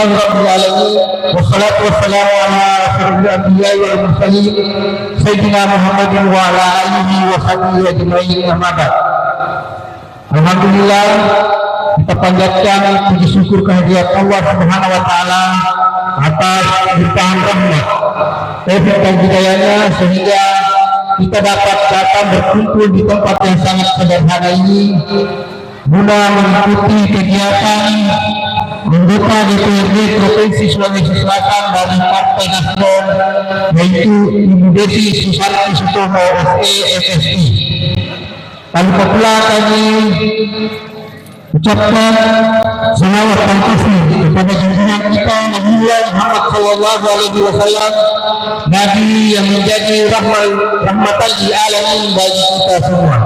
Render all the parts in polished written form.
Rabbil alamin. Wassalatu wassalamu ala asyrofil anbiya'i wal mursalin sayyidina Muhammadin wa ala alihi wa sahbihi ajma'in. Amma ba'd. Alhamdulillah, kita panjatkan puji syukur kehadirat Allah Subhanahu wa taala atas limpahan rahmat taufik dan hidayahnya sehingga kita dapat datang berkumpul di tempat yang sangat sederhana ini guna mengikuti kegiatan anggota DPRD Provinsi Sulawesi Selatan dari Partai Nasdem, yaitu Ibu Desi Susanti Sutomo SE. Kali pula kami ucapkan salawat dan taslim kepada junjungan kita Nabi Muhammad sallallahu alaihi wasallam, Nabi yang menjadi rahmatan lil alamin bagi kita semua.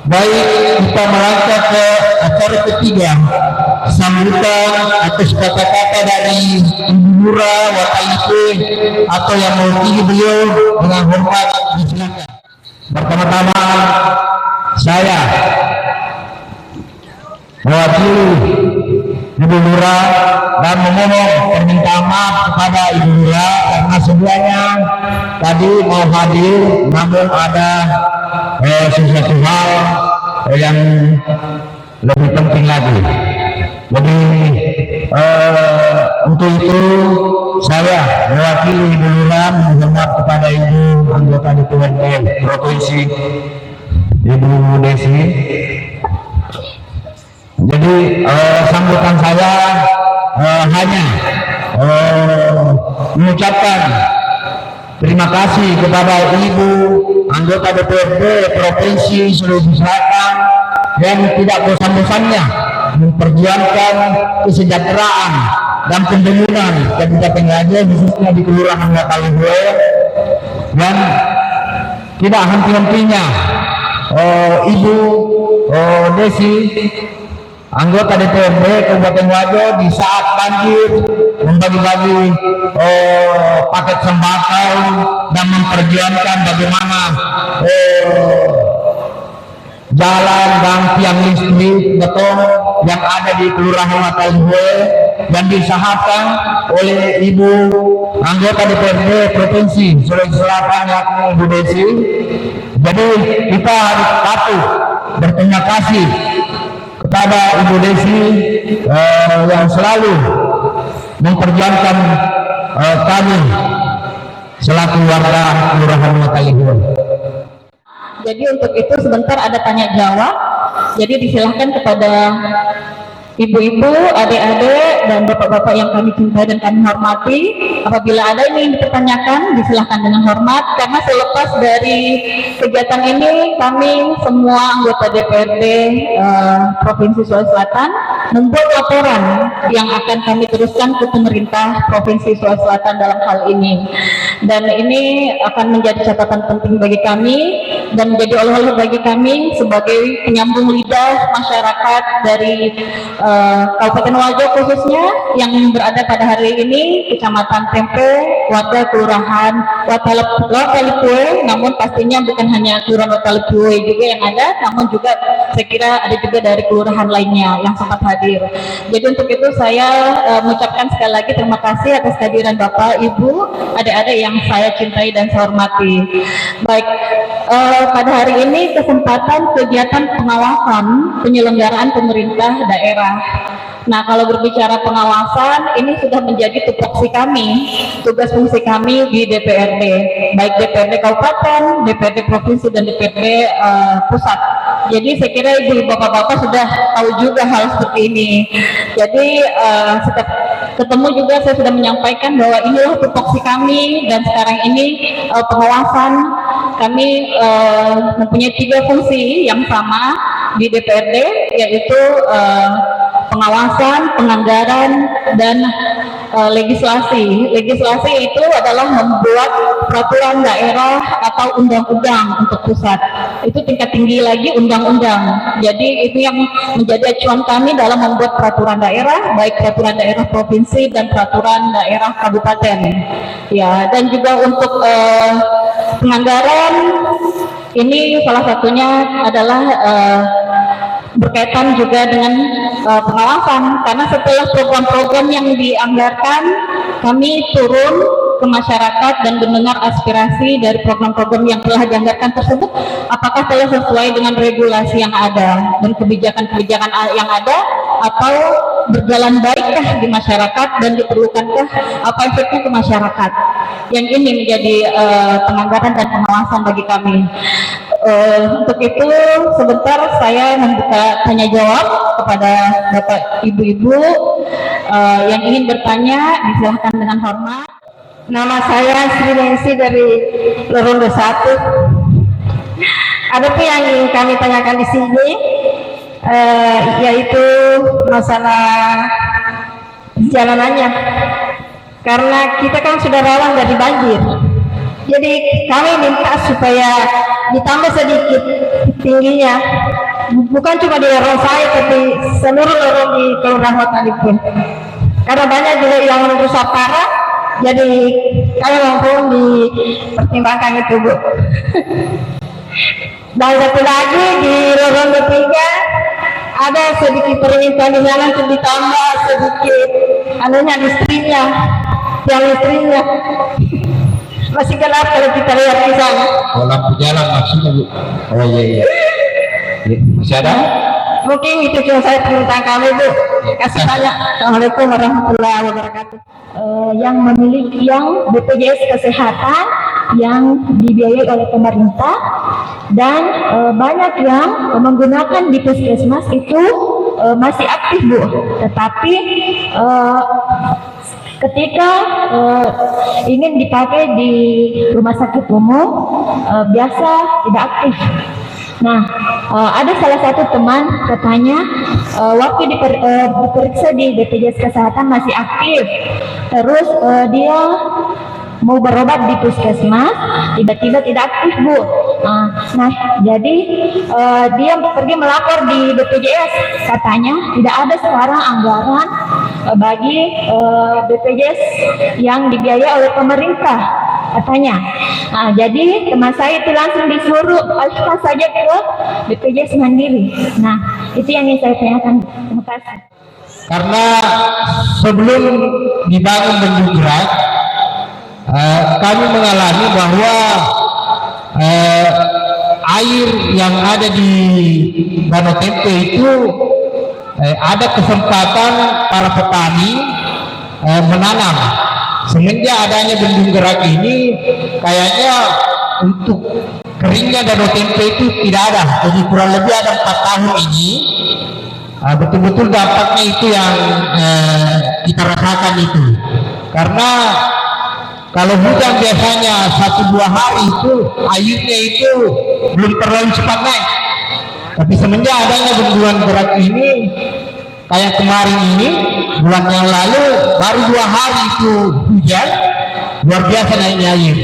Baik, kita melangkah ke acara ketiga, sambutan atas kata-kata dari Ibu Nura Watalipe atau yang mewakili beliau dengan hormat disilakan. Pertama-tama saya mewakili Ibu Nura dan memohon permintaan maaf kepada Ibu Nura karena sebelumnya tadi mau hadir namun ada sesuatu hal yang lebih penting lagi. Jadi untuk itu saya mewakili Ibu Nura memohon maaf kepada Ibu anggota DPRD Provinsi Ibu Desi. Jadi sambutan saya hanya mengucapkan terima kasih kepada Ibu anggota DPRD Provinsi Sulawesi Selatan yang tidak bosan-bosannya memperjuangkan kesejahteraan dan pembangunan Kabupaten Ngada, khususnya di Kelurahan Watalipe, dan tidak henti-hentinya Ibu Desi anggota DPRD Kabupaten Ngada di saat banjir membagi-bagi paket sembako dan memperjuangkan bagaimana jalan dan tiang listrik beton yang ada di Kelurahan Watalipe yang diusahakan oleh Ibu anggota DPRD Provinsi Sulawesi Selatan yakni Ibu Desi. Jadi kita harus patuh berterima kasih kepada Ibu Desi yang selalu memperjuangkan kami selaku warga Kelurahan Watalipe. Jadi untuk itu sebentar ada tanya jawab. Jadi disilahkan kepada ibu-ibu, adik-adik, dan bapak-bapak yang kami cintai dan kami hormati. Apabila ada yang dipertanyakan, disilahkan dengan hormat. Karena selepas dari kegiatan ini, kami semua anggota DPRD Provinsi Sulawesi Selatan membuat laporan yang akan kami teruskan ke pemerintah Provinsi Sulawesi Selatan dalam hal ini. Dan ini akan menjadi catatan penting bagi kami dan menjadi oleh-oleh bagi kami sebagai penyambung lidah masyarakat dari Kabupaten Wajo khususnya yang berada pada hari ini, Kecamatan Tempe, warga Kelurahan Watalipe, namun pastinya bukan hanya Kelurahan Watalipe juga yang ada, namun juga saya kira ada juga dari kelurahan lainnya yang sempat hadir. Jadi untuk itu saya mengucapkan sekali lagi terima kasih atas kehadiran Bapak, Ibu, adik-adik yang saya cintai dan saya hormati. Baik, pada hari ini kesempatan kegiatan pengawasan penyelenggaraan pemerintah daerah. Nah, kalau berbicara pengawasan, ini sudah menjadi tupoksi kami, tugas fungsi kami di DPRD, baik DPRD Kabupaten, DPRD Provinsi, dan DPRD Pusat. Jadi saya kira ibu bapak-bapak sudah tahu juga hal seperti ini. Jadi setiap ketemu juga saya sudah menyampaikan bahwa inilah tupoksi kami, dan sekarang ini pengawasan kami mempunyai 3 fungsi yang sama di DPRD, yaitu pengawasan, penganggaran, dan legislasi. Legislasi itu adalah membuat peraturan daerah atau undang-undang untuk pusat. Itu tingkat tinggi lagi undang-undang. Jadi itu yang menjadi acuan kami dalam membuat peraturan daerah, baik peraturan daerah provinsi dan peraturan daerah kabupaten. Ya, dan juga untuk penganggaran ini salah satunya adalah berkaitan juga dengan pengawasan, karena setelah program-program yang dianggarkan kami turun ke masyarakat dan mendengar aspirasi dari program-program yang telah dianggarkan tersebut, apakah telah sesuai dengan regulasi yang ada dan kebijakan-kebijakan yang ada, atau berjalan baikkah di masyarakat dan diperlukankah apa efeknya ke masyarakat. Yang ini menjadi penganggaran dan pengawasan bagi kami. Untuk itu sebentar saya membuka tanya jawab kepada Bapak Ibu-ibu yang ingin bertanya, disilahkan dengan hormat. Nama saya Sri Nensi dari Lorondo 1. Adapun yang ingin kami tanyakan di sini yaitu masalah jalanannya, karena kita kan sudah rawan dari banjir. Jadi kami minta supaya ditambah sedikit tingginya, bukan cuma di lorong saya tapi seluruh lorong di Kelurahan Hotalipun, karena banyak juga yang rusak parah. Jadi kami mohon dipertimbangkan itu, Bu. Dan satu lagi di lorong 3 ada sedikit permintaan di sana untuk ditambah sedikit listriknya, yang listriknya masih gelap kalau kita lihat di sana. Oh, lampu jalan maksudnya, Bu. Oh iya. Masih ada? Mungkin itu cuma saya permintaan kami, Bu. Kasih banyak. Assalamualaikum warahmatullahi wabarakatuh. Yang memiliki yang BPJS Kesehatan yang dibiayai oleh pemerintah, dan banyak yang menggunakan di puskesmas itu masih aktif, Bu. Tetapi ketika ingin dipakai di rumah sakit umum biasa tidak aktif. Nah, ada salah satu teman katanya waktu diperiksa di BPJS Kesehatan masih aktif, terus dia mau berobat di puskesmas tiba-tiba tidak aktif, Bu. Nah, jadi dia pergi melapor di BPJS, katanya tidak ada sekarang anggaran bagi BPJS yang dibiayai oleh pemerintah, katanya. Nah, jadi teman saya itu langsung disuruh alihkan saja ke BPJS Mandiri. Nah, itu yang ingin saya tanyakan. Terima kasih. Karena sebelum dibangun Bendung Gerak, kami mengalami bahwa air yang ada di Danau Tempe itu ada kesempatan para petani menanam. Semenjak adanya Bendung Gerak ini, kayaknya untuk keringnya Danau Tempe itu tidak ada. Jadi kurang lebih ada 4 tahun ini betul-betul dampaknya itu yang kita rasakan itu. Karena kalau hujan biasanya 1-2 hari itu airnya itu belum terlalu cepat naik. Tapi semenjak adanya Bendungan Gerak ini, kayak kemarin ini, bulan yang lalu, baru 2 hari itu hujan, luar biasa naiknya air.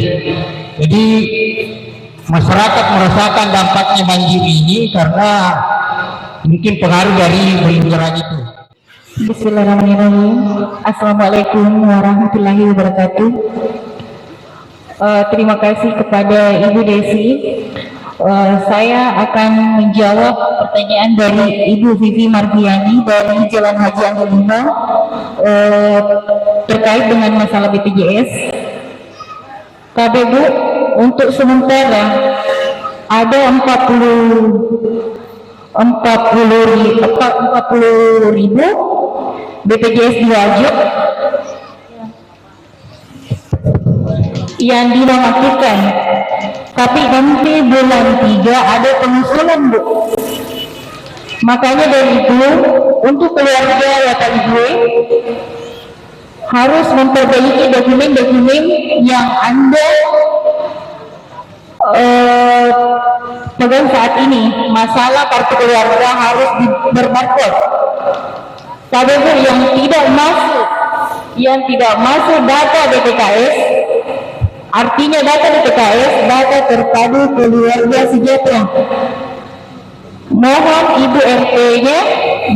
Jadi masyarakat merasakan dampaknya banjir ini karena mungkin pengaruh dari Bendungan Gerak itu. Bismillahirrahmanirrahim. Assalamualaikum warahmatullahi wabarakatuh. Terima kasih kepada Ibu Desi. Saya akan menjawab pertanyaan dari Ibu Vivi Mardiani dari Jalan Haji Anggur 5 terkait dengan masalah BPJS. Bu, untuk sementara ada 40.000 BPJS diwajib yang dinonaktifkan, tapi nanti bulan 3 ada pengusulan, Bu. Makanya dari itu untuk keluarga Bapak Ibu harus memperbaiki dokumen-dokumen yang Anda pegang saat ini. Masalah kartu keluarga harus berbarcode. Tapi Bu, yang tidak masuk data DTKS, artinya data DTKS, data terpadu keluarga sejahtera. Mohon Ibu RT-nya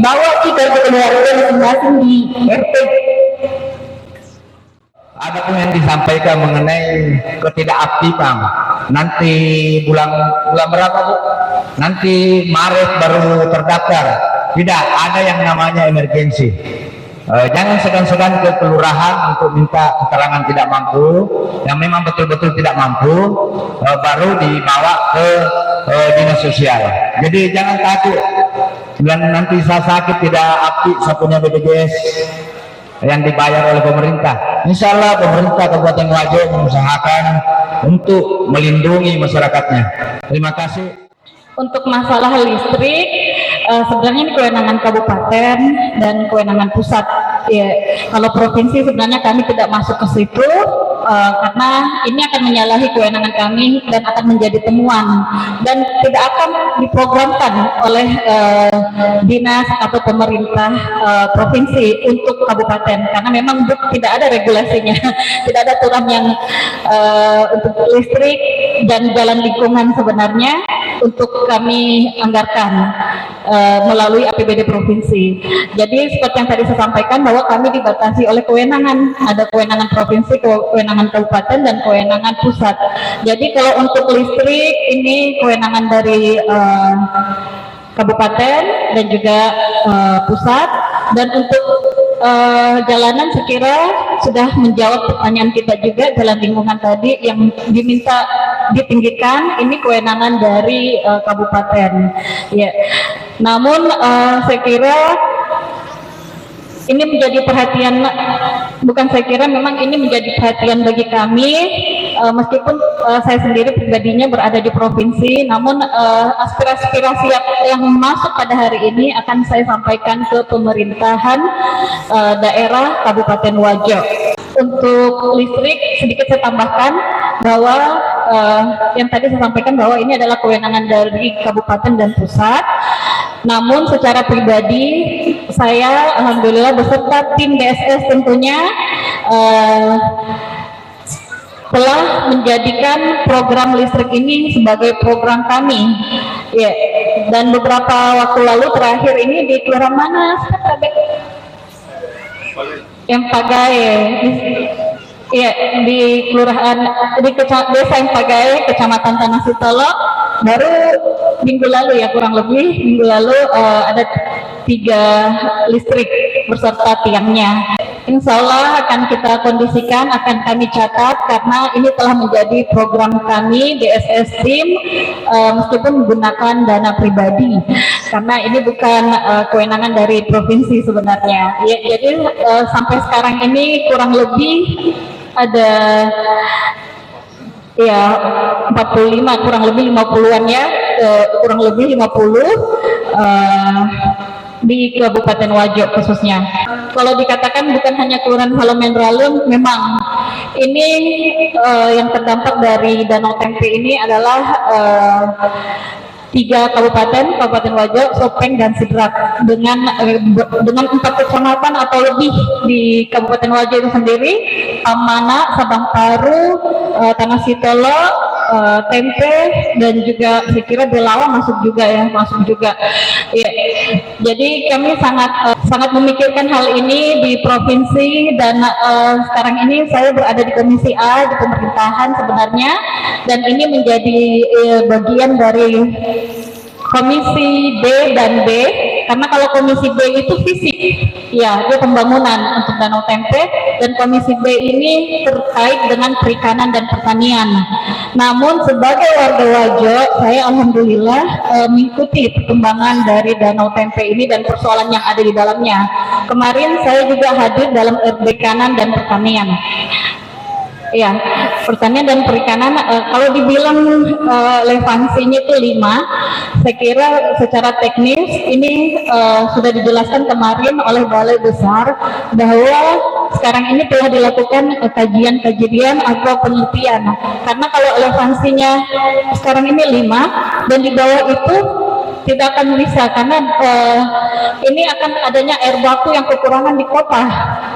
bawa kartu keluarga masing-masing di RT. Ada pun yang disampaikan mengenai ketidakaktifan. Nanti bulan berapa, Bu? Nanti Maret baru terdaftar. Tidak ada yang namanya emergensi. Jangan segan-segan ke kelurahan untuk minta keterangan tidak mampu. Yang memang betul-betul tidak mampu, baru dibawa ke dinas sosial. Jadi jangan takut dan nanti saya sakit tidak aktif saya punya BPJS yang dibayar oleh pemerintah. Insya Allah pemerintah Kabupaten Wajo mengusahakan untuk melindungi masyarakatnya. Terima kasih. Untuk masalah listrik, sebenarnya ini kewenangan kabupaten dan kewenangan pusat. Ya, kalau provinsi sebenarnya kami tidak masuk ke situ karena ini akan menyalahi kewenangan kami dan akan menjadi temuan dan tidak akan diprogramkan oleh dinas atau pemerintah provinsi untuk kabupaten karena memang tidak ada regulasinya, tidak ada aturan yang untuk listrik dan jalan lingkungan sebenarnya untuk kami anggarkan melalui APBD provinsi. Jadi seperti yang tadi saya sampaikan bahwa kami dibatasi oleh kewenangan, ada kewenangan provinsi, kewenangan kabupaten dan kewenangan pusat. Jadi kalau untuk listrik ini kewenangan dari kabupaten dan juga pusat, dan untuk jalanan sekira sudah menjawab pertanyaan kita juga, jalan lingkungan tadi yang diminta ditinggikan ini kewenangan dari kabupaten. Ya. Namun saya kira ini menjadi perhatian, bukan saya kira, memang ini menjadi perhatian bagi kami, meskipun saya sendiri pribadinya berada di provinsi, namun aspirasi yang masuk pada hari ini akan saya sampaikan ke pemerintahan daerah Kabupaten Wajo. Untuk listrik sedikit saya tambahkan bahwa yang tadi saya sampaikan bahwa ini adalah kewenangan dari kabupaten dan pusat. Namun secara pribadi saya alhamdulillah beserta tim DSS tentunya telah menjadikan program listrik ini sebagai program kami. Ya, dan beberapa waktu lalu terakhir ini di kelurahan mana? Empagae. Ya, di kelurahan di desa Empagae, Kecamatan Tanah Sitolo, baru minggu lalu ya, kurang lebih minggu lalu ada 3 listrik beserta tiangnya. Insya Allah akan kita kondisikan, akan kami catat karena ini telah menjadi program kami DSS tim, meskipun menggunakan dana pribadi karena ini bukan kewenangan dari provinsi sebenarnya. Ya, jadi sampai sekarang ini kurang lebih ada ya 45, kurang lebih 50-an ya, kurang lebih 50 di Kabupaten Wajo khususnya. Kalau dikatakan bukan hanya Kelurahan Halomenralum, memang ini yang terdampak dari Danau Tempe ini adalah 3 kabupaten Wajo, Sopeng dan Sidrap dengan 4 kecamatan atau lebih di Kabupaten Wajo itu sendiri, Pamana, Sabang Paru, Tanah Sitolo, Tempe, dan juga saya kira Belawa masuk juga. Ya. Jadi kami sangat memikirkan hal ini di provinsi dan sekarang ini saya berada di Komisi A di pemerintahan sebenarnya, dan ini menjadi bagian dari Komisi B dan B, karena kalau Komisi B itu fisik, ya itu pembangunan untuk Danau Tempe, dan Komisi B ini terkait dengan perikanan dan pertanian. Namun sebagai warga Wajo, saya alhamdulillah mengikuti perkembangan dari Danau Tempe ini dan persoalan yang ada di dalamnya. Kemarin saya juga hadir dalam perikanan dan pertanian. Ya, pertanian dan perikanan, kalau dibilang relevansinya itu 5, saya kira secara teknis ini sudah dijelaskan kemarin oleh Balai Besar bahwa sekarang ini telah dilakukan kajian atau penelitian, karena kalau relevansinya sekarang ini 5 dan di bawah itu tidak akan bisa, karena ini akan adanya air baku yang kekurangan di kota,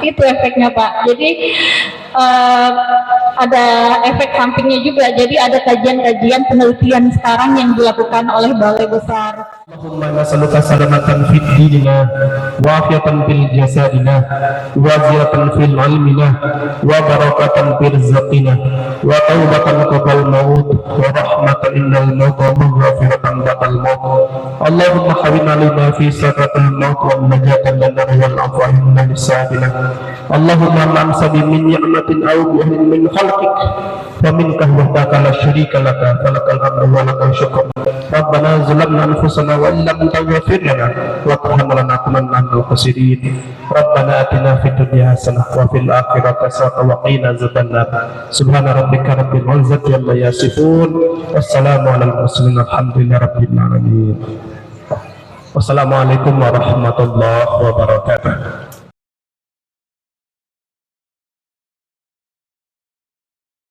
itu efeknya Pak. Jadi ada efek sampingnya juga, jadi ada kajian penelitian sekarang yang dilakukan oleh Balai Besar. اللهم نسألك سلامة في ديننا وعافية في جسدنا وزيادة في علمنا وبركة في رزقنا وتوبة قبل الموت ورحمة إن الموت ومغفرة بعد الموت. اللهم حبنا لما في سكرة الموت والنجاة من النار والعفو من حسابنا. اللهم من سبب من نعمة أو بأهل من خلقك فمنك وحدك لا شريك لك فلك الحمد ولك الشكر. ربنا ظلمنا أنفسنا وإن لم تغفر لنا وترحمنا لنكونن من الخاسرين. ربنا آتنا في الدنيا حسنة وفي الآخرة حسنة وقنا عذاب النار. سبحان ربك رب العزة عما يصفون والسلام على المرسلين الحمد لله رب العالمين. Wassalamualaikum warahmatullahi wabarakatuh.